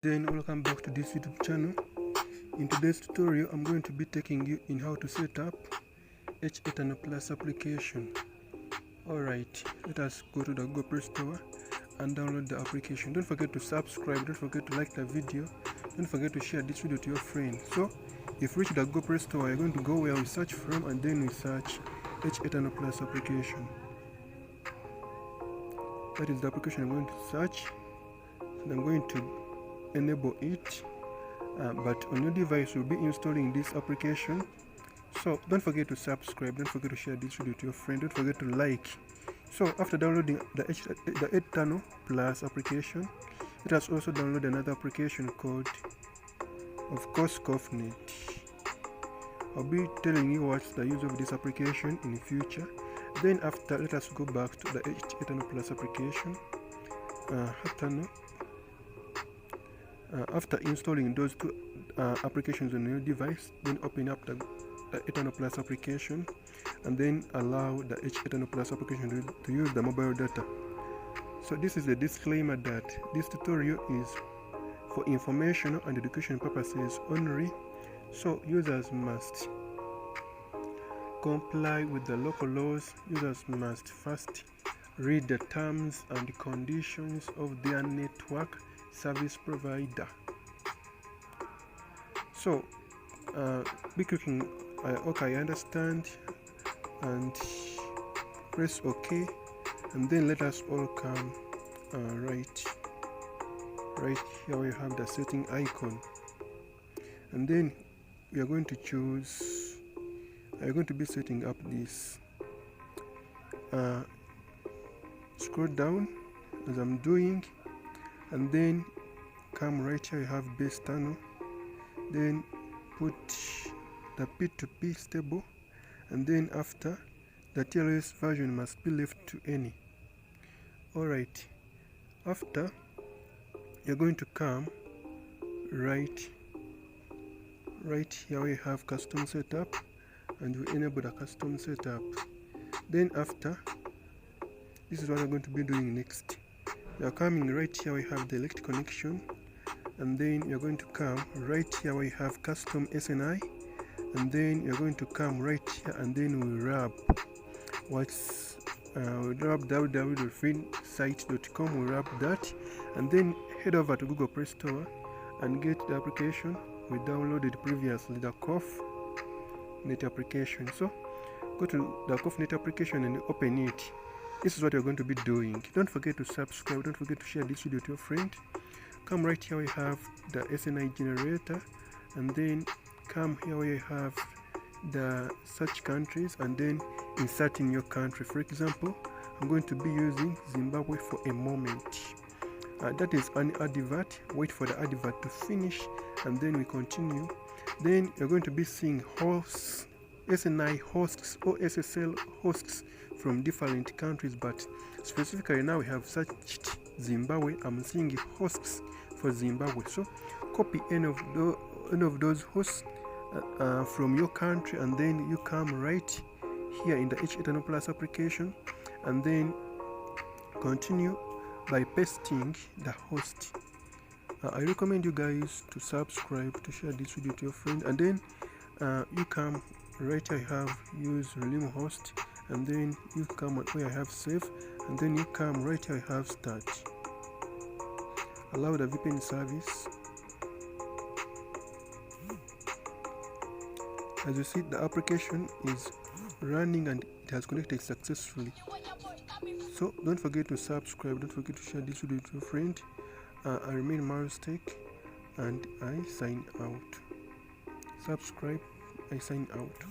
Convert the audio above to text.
Then welcome back to this YouTube channel. In today's tutorial, I'm going to be taking you in how to set up HA Tunnel Plus application. Alright, let us go to the Google Play Store and download the application. Don't forget to subscribe, don't forget to like the video, don't forget to share this video to your friends. So, if you reach the Google Play Store, you're going to go where we search from and then we search HA Tunnel Plus application. That is the application I'm going to search, and I'm going to enable it, but on your device you'll be installing this application. So don't forget to subscribe, don't forget to share this video to your friend, don't forget to like. So after downloading the HA Tunnel Plus application, it has also downloaded another application called, of course, CoffNet. I'll be telling you what's the use of this application in the future. Then after, let us go back to the HA Tunnel Plus application. After installing those two applications on your device, then open up the HA Tunnel Plus application and then allow the HA Tunnel Plus application to use the mobile data. So this is a disclaimer that this tutorial is for informational and education purposes only, so users must comply with the local laws. Users must first read the terms and conditions of their network service provider. So be clicking OK, I understand, and press OK, and then let us all come right here we have the setting icon, and then we are going to choose, we are going to be setting up this. Scroll down as I'm doing, and then come right here, you have base tunnel, then put the P2P stable, and then after, the TLS version must be left to any. Alright, after, you're going to come right here we have custom setup, and we enable the custom setup. Then after, this is what we're going to be doing next. You're coming right here we have the elect connection, and then you're going to come right here we have custom SNI, and then you're going to come right here and then we wrap www.freesite.com. we wrap that, and then head over to Google Play Store and get the application we downloaded previously, the CoffNet application. So go to the CoffNet application and open it. This is what you're going to be doing. Don't forget to subscribe, don't forget to share this video to your friend. Come right here we have the SNI generator, and then come here we have the search countries, and then insert in your country. For example, I'm going to be using Zimbabwe for a moment. That is an advert. Wait for the advert to finish, and then we continue. Then you're going to be seeing hosts, SNI hosts or SSL hosts from different countries, but specifically now we have searched Zimbabwe. I'm seeing hosts for Zimbabwe, so copy any of those hosts from your country, and then you come right here in the HA Tunnel Plus application, and then continue by pasting the host. I recommend you guys to subscribe, to share this video to your friend, and then you come right here, you have use relim host, and then you come where I have save, and then you come right here, I have start. Allow the VPN service. As you see, the application is running and it has connected successfully. So don't forget to subscribe, don't forget to share this video to your friend. I remain MilesTech and I sign out. Subscribe, I sign out.